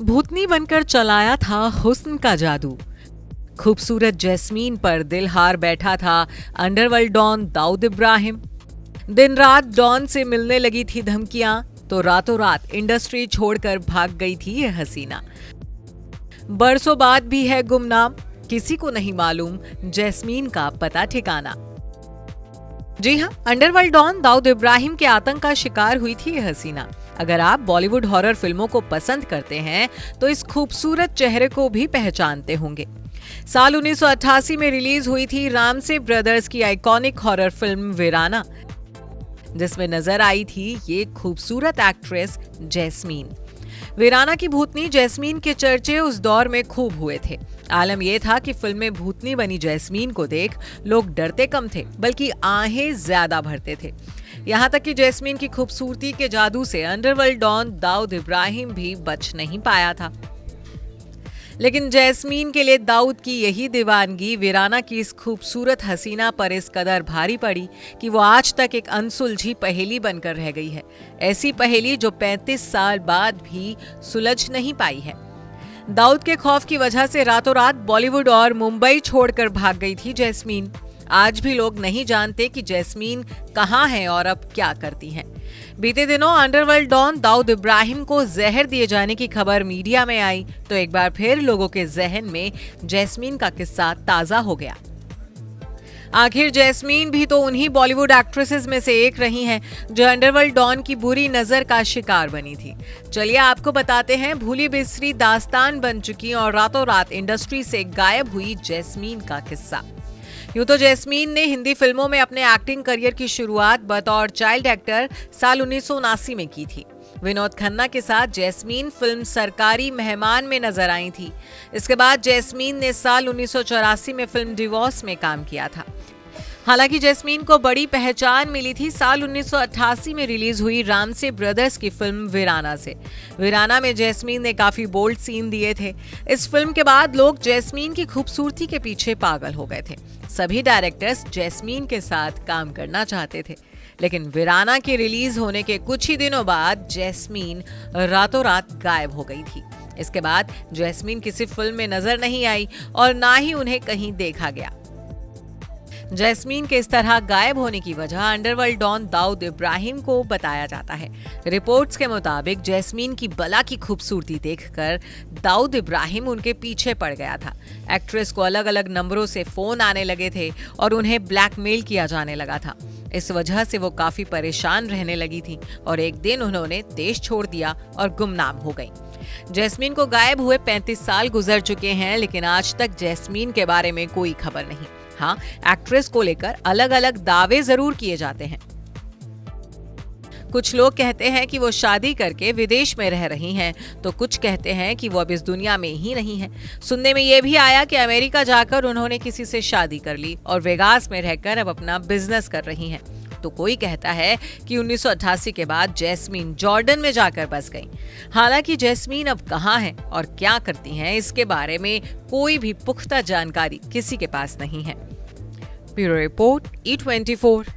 भूतनी बनकर चलाया था हुस्न का जादू। खूबसूरत जैस्मीन पर दिल हार बैठा था अंडरवर्ल्ड डॉन दाऊद इब्राहिम। दिन रात डॉन से मिलने लगी थी धमकियां, तो रातों रात इंडस्ट्री छोड़कर भाग गई थी ये हसीना। बरसों बाद भी है गुमनाम, किसी को नहीं मालूम जैस्मीन का पता ठिकाना। जी हां, अंडरवर्ल्ड डॉन दाऊद इब्राहिम के आतंक का शिकार हुई थी ये हसीना। अगर आप बॉलीवुड हॉरर फिल्मों को पसंद करते हैं तो इस खूबसूरत चेहरे को भी पहचानते होंगे। साल 1988 में रिलीज हुई थी रामसे ब्रदर्स की आइकॉनिक हॉरर फिल्म वीराना, जिसमें नजर आई थी ये खूबसूरत एक्ट्रेस जैस्मीन। वीराना की भूतनी जैस्मीन के चर्चे उस दौर में खूब हुए थे। आलम यह था कि फिल्म में भूतनी बनी जैस्मीन को देख लोग डरते कम थे, बल्कि आहें ज्यादा भरते थे। यहां तक कि जैस्मीन की खूबसूरती के जादू से अंडरवर्ल्ड डॉन दाऊद इब्राहिम भी बच नहीं पाया था। लेकिन जैस्मीन के लिए दाऊद की यही दीवानगी वीराना की इस खूबसूरत हसीना पर इस कदर भारी पड़ी कि वो आज तक एक अनसुलझी पहेली बनकर रह गई है। ऐसी पहेली जो 35 साल बाद भी सुलझ नहीं पाई है। दाऊद के खौफ की वजह से रातों रात बॉलीवुड और मुंबई छोड़कर भाग गई थी जैस्मीन। आज भी लोग नहीं जानते कि जैस्मीन कहां है और अब क्या करती हैं। बीते दिनों अंडरवर्ल्ड डॉन दाऊद इब्राहिम को जहर दिए जाने की खबर मीडिया में आई तो एक बार फिर लोगों के जहन में जैस्मीन का किस्सा ताजा हो गया। आखिर जैस्मीन भी तो उन्हीं बॉलीवुड एक्ट्रेसेस में से एक रही हैं जो अंडरवर्ल्ड डॉन की बुरी नजर का शिकार बनी थी। चलिए आपको बताते हैं भूली बिसरी दास्तान बन चुकी और रातों रात इंडस्ट्री से गायब हुई जैस्मीन का किस्सा। यूं तो जैस्मीन ने हिंदी फिल्मों में अपने एक्टिंग करियर की शुरुआत बतौर चाइल्ड एक्टर साल 1979 में की थी। विनोद खन्ना के साथ जैस्मीन फिल्म सरकारी मेहमान में नजर आई थी। इसके बाद जैस्मीन ने साल 1984 में फिल्म डिवोर्स में काम किया था। हालांकि जैस्मीन को बड़ी पहचान मिली थी साल 1988 में रिलीज हुई रामसे ब्रदर्स की फिल्म वीराना से। वीराना में जैस्मीन ने काफी बोल्ड सीन दिए थे। इस फिल्म के बाद लोग जैस्मीन की खूबसूरती के पीछे पागल हो गए थे। सभी डायरेक्टर्स जैस्मीन के साथ काम करना चाहते थे, लेकिन वीराना के रिलीज होने के कुछ ही दिनों बाद जैस्मीन रातों रात गायब हो गई थी। इसके बाद जैस्मीन किसी फिल्म में नजर नहीं आई और ना ही उन्हें कहीं देखा गया। जैस्मीन के इस तरह गायब होने की वजह अंडरवर्ल्ड डॉन दाऊद इब्राहिम को बताया जाता है। रिपोर्ट्स के मुताबिक जैस्मीन की बला की खूबसूरती देखकर दाऊद इब्राहिम उनके पीछे पड़ गया था। एक्ट्रेस को अलग अलग नंबरों से फोन आने लगे थे और उन्हें ब्लैकमेल किया जाने लगा था। इस वजह से वो काफी परेशान रहने लगी थी और एक दिन उन्होंने देश छोड़ दिया और गुमनाम हो गई। जैस्मीन को गायब हुए 35 साल गुजर चुके हैं, लेकिन आज तक जैस्मीन के बारे में कोई खबर नहीं। हाँ, एक्ट्रेस को लेकर अलग अलग दावे जरूर किए जाते हैं। कुछ लोग कहते हैं कि वो शादी करके विदेश में रह रही हैं, तो कुछ कहते हैं कि वो अब इस दुनिया में ही नहीं है। सुनने में ये भी आया कि अमेरिका जाकर उन्होंने किसी से शादी कर ली और वेगास में रहकर अब अपना बिजनेस कर रही हैं। तो कोई कहता है कि 1988 के बाद जैस्मीन जॉर्डन में जाकर बस गई। हालांकि जैस्मीन अब कहां है और क्या करती हैं, इसके बारे में कोई भी पुख्ता जानकारी किसी के पास नहीं है। Bureau report E24।